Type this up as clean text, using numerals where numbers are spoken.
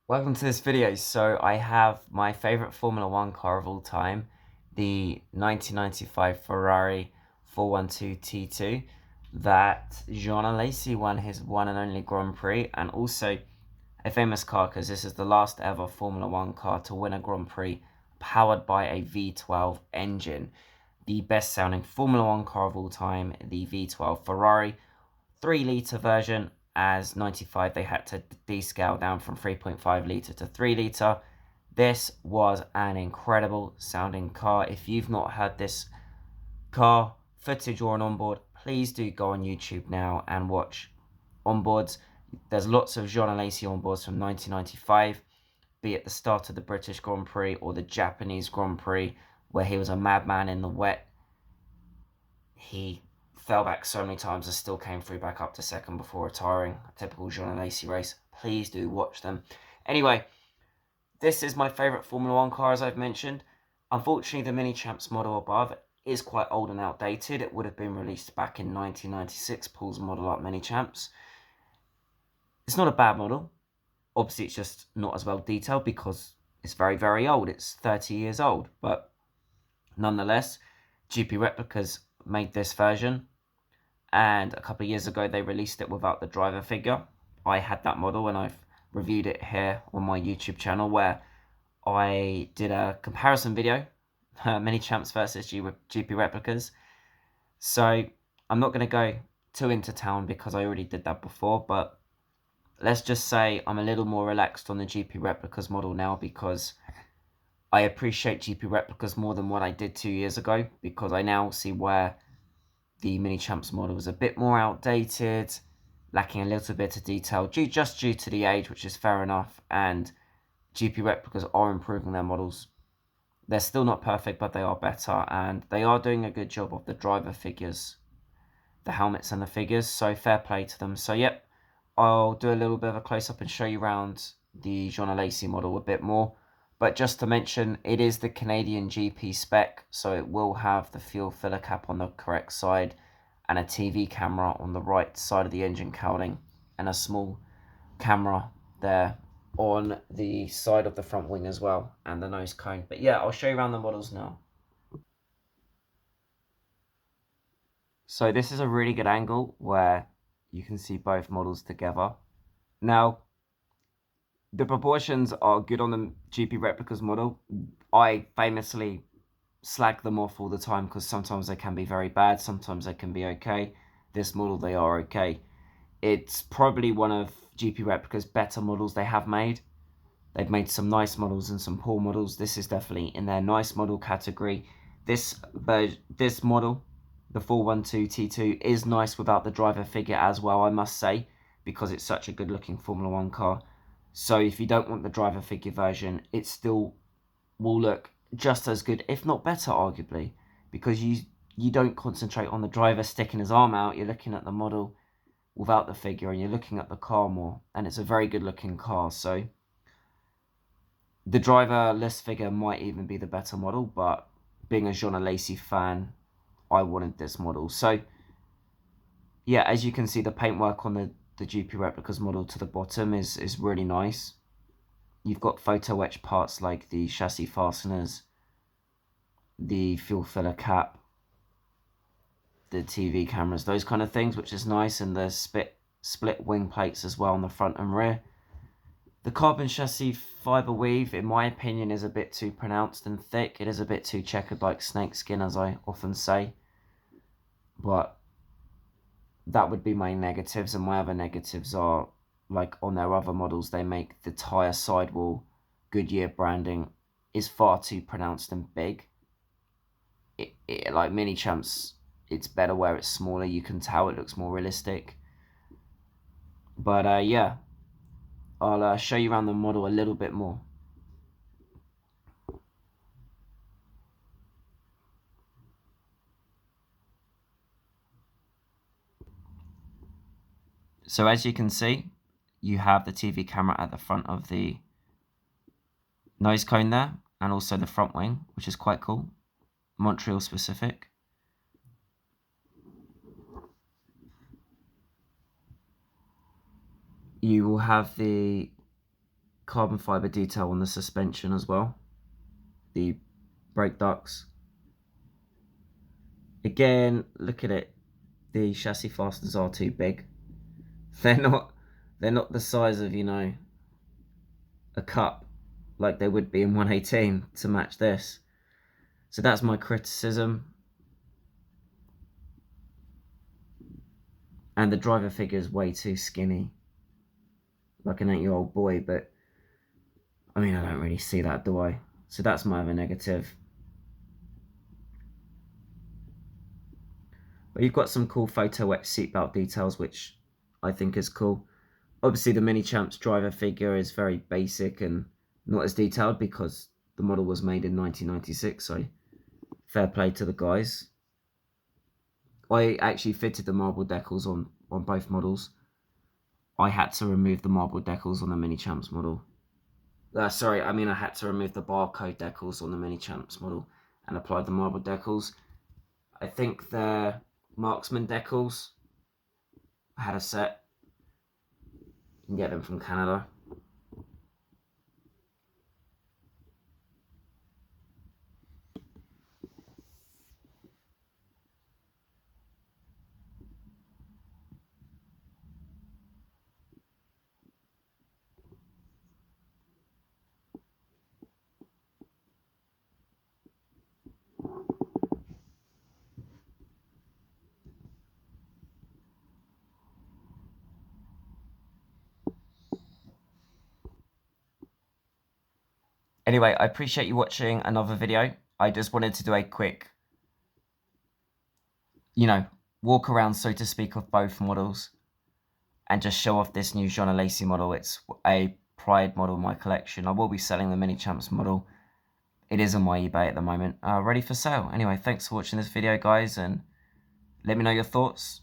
Welcome to this video. So I have my favorite Formula One car of all time, the 1995 Ferrari 412 T2 that Jean Alesi won his one and only Grand Prix, and also a famous car because this is the last ever Formula One car to win a Grand Prix powered by a V12 engine. The best sounding Formula One car of all time, the V12 Ferrari 3-litre version. As 95 they had to descale down from 3.5 litre to 3 litre. This was an incredible sounding car. If you've not had this car footage or an onboard, please do go on YouTube now and watch onboards. There's lots of Jean Alesi onboards from 1995, be it the start of the British Grand Prix or the Japanese Grand Prix, where he was a madman in the wet. He fell back so many times and still came through back up to second before retiring. A typical Jean Alesi race. Please do watch them. Anyway, this is my favourite Formula One car, as I've mentioned. Unfortunately, the Minichamps model above is quite old and outdated. It would have been released back in 1996, Paul's model up Minichamps. It's not a bad model. Obviously, it's just not as well detailed because it's very, very old. It's 30 years old. But nonetheless, GP Replicas made this version, and a couple of years ago they released it without the driver figure. I had that model and I've reviewed it here on my YouTube channel, where I did a comparison video, Minichamps versus GP Replicas. So I'm not going to go too into town because I already did that before, but let's just say I'm a little more relaxed on the GP Replicas model now because I appreciate GP Replicas more than what I did 2 years ago, because I now see where the Minichamps model is a bit more outdated, lacking a little bit of detail, just due to the age, which is fair enough, and GP Replicas are improving their models. They're still not perfect, but they are better, and they are doing a good job of the driver figures, the helmets and the figures, so fair play to them. So yep, I'll do a little bit of a close-up and show you around the Jean Alesi model a bit more. But just to mention, it is the Canadian GP spec, so it will have the fuel filler cap on the correct side and a TV camera on the right side of the engine cowling and a small camera there on the side of the front wing as well, and the nose cone. But yeah, I'll show you around the models now. So this is a really good angle where you can see both models together. Now, the proportions are good on the GP Replicas model. I famously slag them off all the time because sometimes they can be very bad, sometimes they can be okay. This model, they are okay. It's probably one of GP Replica's better models they have made. They've made some nice models and some poor models. This is definitely in their nice model category. This model, the 412 T2, is nice without the driver figure as well, I must say, because it's such a good looking Formula One car. So if you don't want the driver figure version, it still will look just as good, if not better, arguably, because you don't concentrate on the driver sticking his arm out. You're looking at the model without the figure, and you're looking at the car more, and it's a very good looking car. So the driverless figure might even be the better model, but being a Jean Alesi fan, I wanted this model. So yeah, as you can see, the paintwork on the GP Replicas model to the bottom is really nice. You've got photo etched parts like the chassis fasteners, the fuel filler cap, the TV cameras, those kind of things, which is nice, and the split wing plates as well on the front and rear. The carbon chassis fibre weave, in my opinion, is a bit too pronounced and thick. It is a bit too checkered like snakeskin, as I often say. But that would be my negatives, and my other negatives are, like on their other models, they make the tyre sidewall Goodyear branding is far too pronounced and big. Like Minichamps, it's better where it's smaller. You can tell it looks more realistic. But yeah, I'll show you around the model a little bit more. So as you can see, you have the TV camera at the front of the nose cone there, and also the front wing, which is quite cool. Montreal specific. You will have the carbon fiber detail on the suspension as well, the brake ducts. Again, look at it, the chassis fasteners are too big. They're not the size of, you know, a cup like they would be in 118 to match this. So that's my criticism. And the driver figure is way too skinny, like an 8-year-old boy, but I mean, I don't really see that, do I? So that's my other negative. But you've got some cool photo etched seatbelt details, which I think is cool. Obviously, the Minichamps driver figure is very basic and not as detailed because the model was made in 1996, so fair play to the guys. I actually fitted the marble decals on both models. I had to remove the marble decals on the Minichamps model. Sorry, I mean I had to remove the barcode decals on the Minichamps model and apply the marble decals. I think the Marksman decals, I had a set. You can get them from Canada. Anyway, I appreciate you watching another video. I just wanted to do a quick, you know, walk around, so to speak, of both models and just show off this new Jean Alesi model. It's a pride model in my collection. I will be selling the Minichamps model. It is on my eBay at the moment, ready for sale. Anyway, thanks for watching this video, guys, and let me know your thoughts.